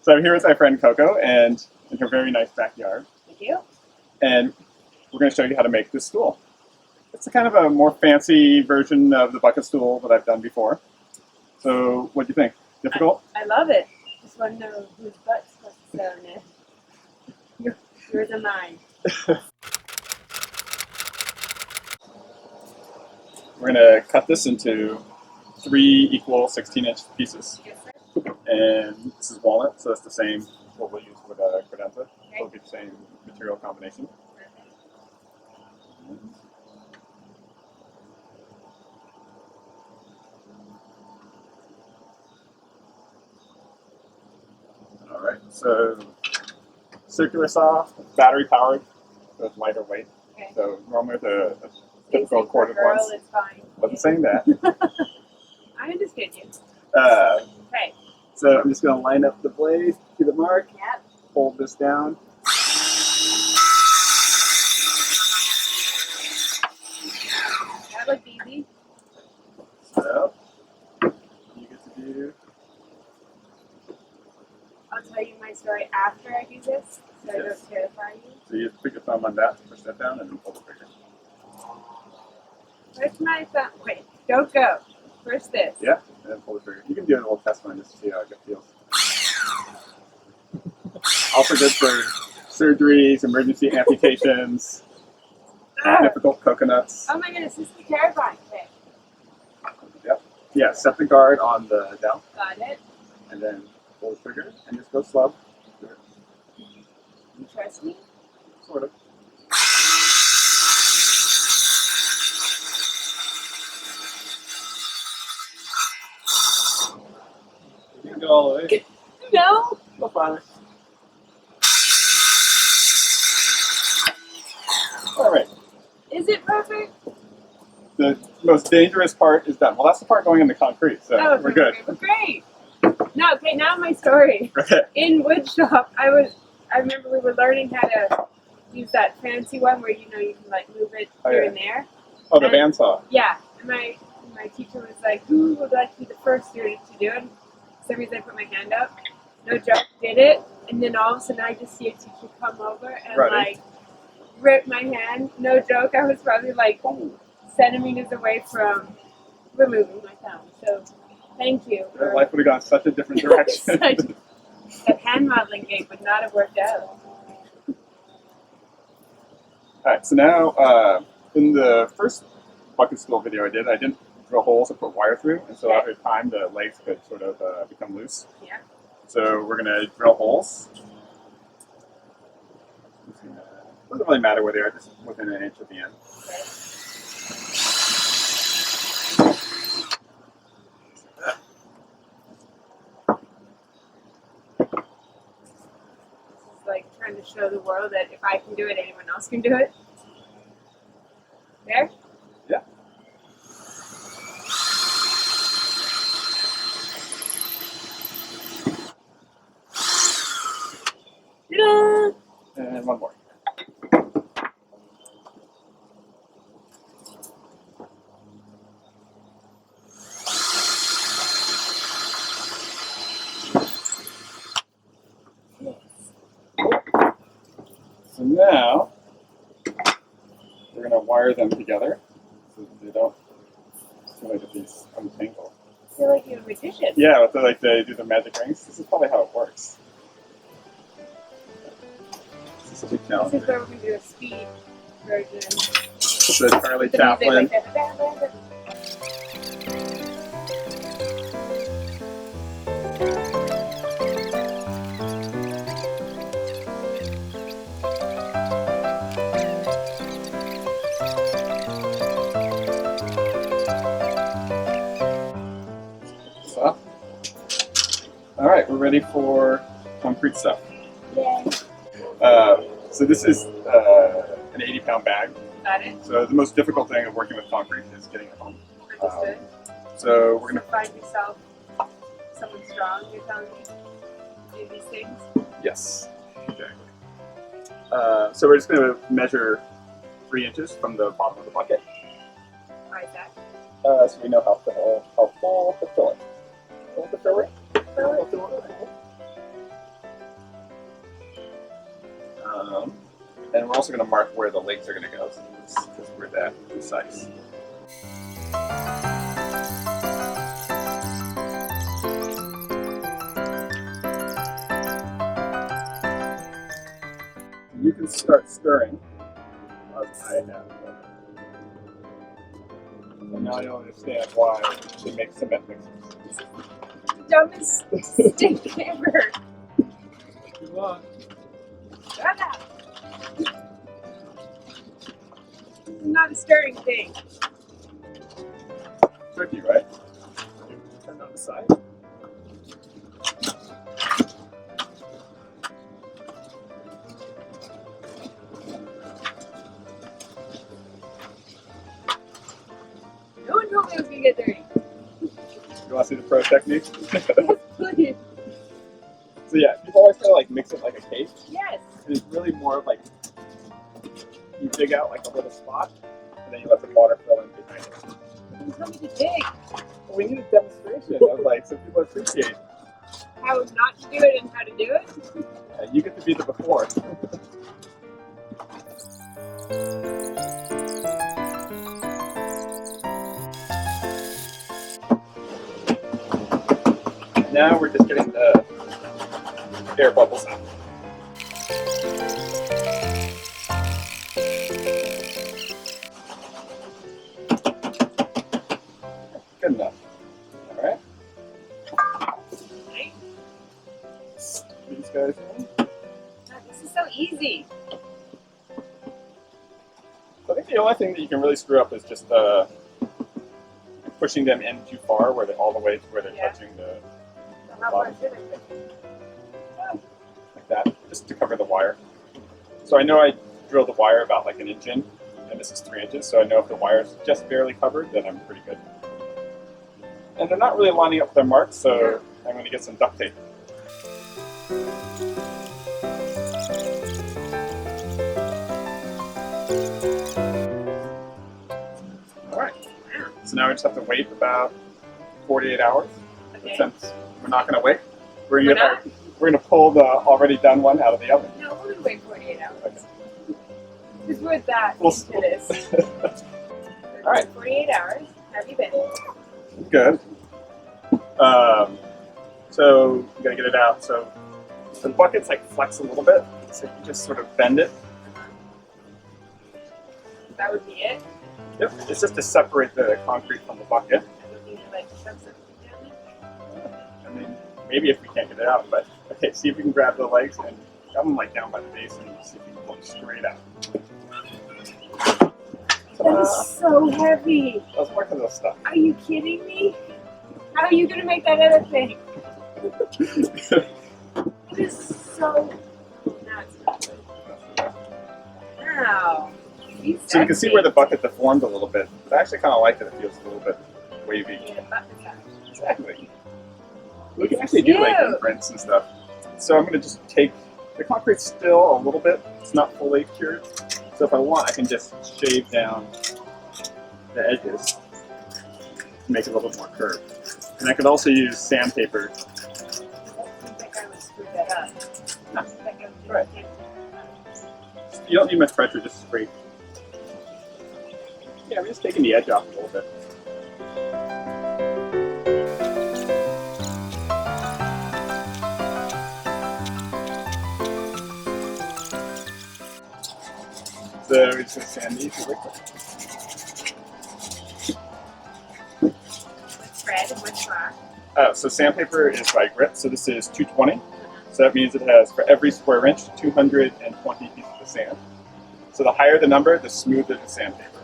So I'm here with my friend Coco, and in her very nice backyard. Thank you. And we're going to show you how to make this stool. It's a kind of a more fancy version of the bucket stool that I've done before. So what do you think? Difficult? I love it. Just want to know whose butt's supposed to sit on it. Yours or mine? We're going to cut this into 3 equal 16-inch pieces. Yes, sir. And this is walnut, so that's the same what we'll use with a credenza. Okay. It'll be the same material combination. Perfect. Alright, so circular saw, battery powered, so it's lighter weight. Okay. So normally with a Same typical thing for corded girl, ones. it's fine. Wasn't saying that. I understand you. Okay. Okay. So I'm just going to line up the blade to the mark, Yep. hold this down. That looks easy. So you get to do. I'll tell you my story after I do this, so I Yes. don't terrify you. So you just put your thumb on that to push that down and then pull the trigger. Where's my thumb? Wait, don't go. First this. Yeah, and then pull the trigger. You can do a little test one just to see how it feels. Also good for surgeries, emergency amputations, difficult coconuts. Oh my goodness, this is terrifying. Okay, Yep. Yeah, set the guard on the dowel got it. and then pull the trigger and just go slow. You trust me? Sort of. You can go all the way. No. Go farther. Alright. Is it perfect? The most dangerous part is done. Well, that's the part going into concrete, so Oh, we're good. We're great. No, okay, now my story. Okay. In woodshop, I remember we were learning how to use that fancy one where you can like move it here and there. Oh, the bandsaw. Yeah, and my teacher was like, "Who would like to be the first student to do it?" For some reason, I put my hand up. No joke, did it, and then all of a sudden, I just see a teacher come over and like rip my hand. No joke, I was probably like centimeters away from removing my thumb. So, thank you. Your life would have gone such a different direction. That hand modeling game would not have worked out. Alright, so now, in the first bucket stool video I didn't drill holes and put wire through, and so over time the legs could sort of become loose. Yeah. So we're going to drill holes. Doesn't really matter where they are, just within an inch of the end. Okay. Like trying to show the world that if I can do it, anyone else can do it. There? Yeah. Ta-da! And one more. So now, we're going to wire them together so that they don't get these untangled. I feel like you're a magician. Yeah, with they do the magic rings. This is probably how it works. This is a big challenge. This is where we do a speed version. So Charlie The Chaplin. music like that. So, all right, we're ready for concrete stuff. Yay. So this is an 80-pound bag. Got it. So the most difficult thing of working with concrete is getting it home. Understood. So we're So gonna. find yourself someone strong, you're telling me, to do these things. Yes. Exactly. So we're just going to measure 3 inches from the bottom of the bucket. Why is that? So we know how full to fill it. Full to fill it? Full to fill it. also going to mark where the legs are going to go, because we're that precise. You can start stirring, as I have. And now you'll understand why they make cement mixers. Dumbest stick ever. Come on. Shut up. This is not a stirring thing. Tricky, right? Turn on the side. No one told me it was gonna get dirty. You want to see the pro technique? Please. So yeah, you've always kind of like mix it like a cake. Yes. And it's really more of like, you dig out like a little spot, and then you let the water fill in behind it. You told me to dig. But we need a demonstration of like, so people appreciate How not to do it and how to do it. you get to be the before. Now we're just getting the air bubbles out. Good enough. Alright. Right? These guys in. God, this is so easy. I think the only thing that you can really screw up is just pushing them in too far, where they all the way to where they're touching the So how far should I put it? like that, just to cover the wire. So I know I drilled the wire about like an inch in, and this is 3 inches, so I know if the wire's just barely covered, then I'm pretty good. And they're not really lining up with their marks, so I'm going to get some duct tape. Alright, so now we just have to wait about 48 hours. Okay. Since we're not going to wait, we're We're going to pull the already done one out of the oven. No, we'll wait 48 hours. Okay. Because we're that We'll into this. All right. 48 hours. How have you been? Good. So you gotta get it out. So the buckets like flex a little bit, so you just sort of bend it. That would be it. Yep. It's just to separate the concrete from the bucket. I would need to like shove something down there. I mean, maybe if we can't get it out, but okay. See if we can grab the legs and grab them like down by the base and see if we can pull it straight out. That is so heavy. I was working this stuff. Are you kidding me? How are you gonna make that other thing? It is so. Now it's not good. Wow. So you can see where the bucket deformed a little bit, but I actually kind of like that it feels a little bit wavy. Exactly. We can actually do like imprints and stuff. So I'm going to just take, the concrete's still a little bit, it's not fully cured. So if I want, I can just shave down the edges to make it a little bit more curved. And I could also use sandpaper. Right. You don't need much pressure, just scrape. Yeah, I'm just taking the edge off a little bit. So we're just going to sand these really quick. What's red and what's black? So sandpaper is by grit, so this is 220. So that means it has, for every square inch, 220 pieces of sand. So the higher the number, the smoother the sandpaper.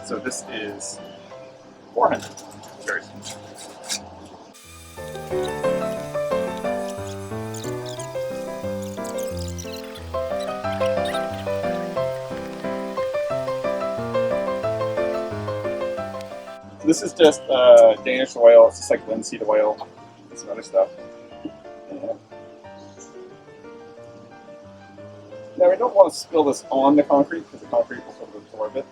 So this is 400. Very smooth. So this is just Danish oil. It's just like linseed oil and some other stuff. Yeah. Now we don't want to spill this on the concrete because the concrete will sort of absorb it.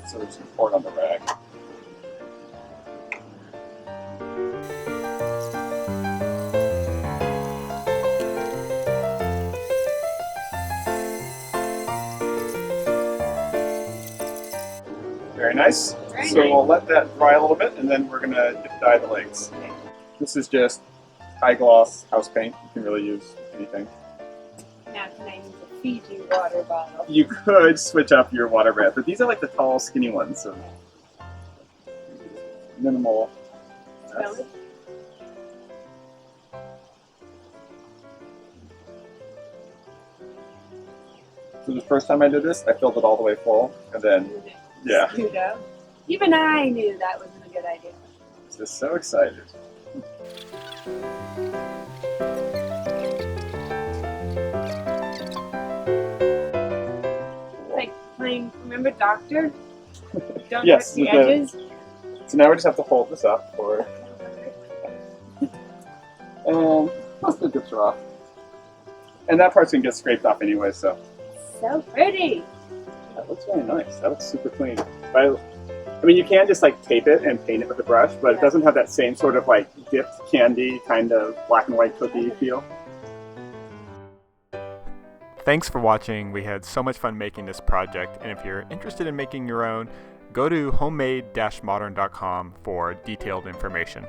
So we're just going to pour it on the rag. nice. Very So nice. we'll let that dry a little bit, and then we're gonna dye the legs. This is just high gloss house paint. You can really use anything. Now can I use a Fiji water bottle? You could switch up your water bath, but these are like the tall, skinny ones, so minimal. Smell it? So the first time I did this, I filled it all the way full, and then, yeah, Screwed up. Even I knew that wasn't a good idea. just so excited. Like playing, remember Doctor? Don't Yes, touch the with the- edges. So now we just have to hold this up for, and most of the dips are off. And that part's gonna get scraped off anyway, so. So pretty. That looks very nice. That looks super clean. I mean, you can just like tape it and paint it with a brush, but it doesn't have that same sort of like dipped candy kind of black and white cookie feel. Thanks for watching. We had so much fun making this project, and if you're interested in making your own, go to homemade-modern.com for detailed information.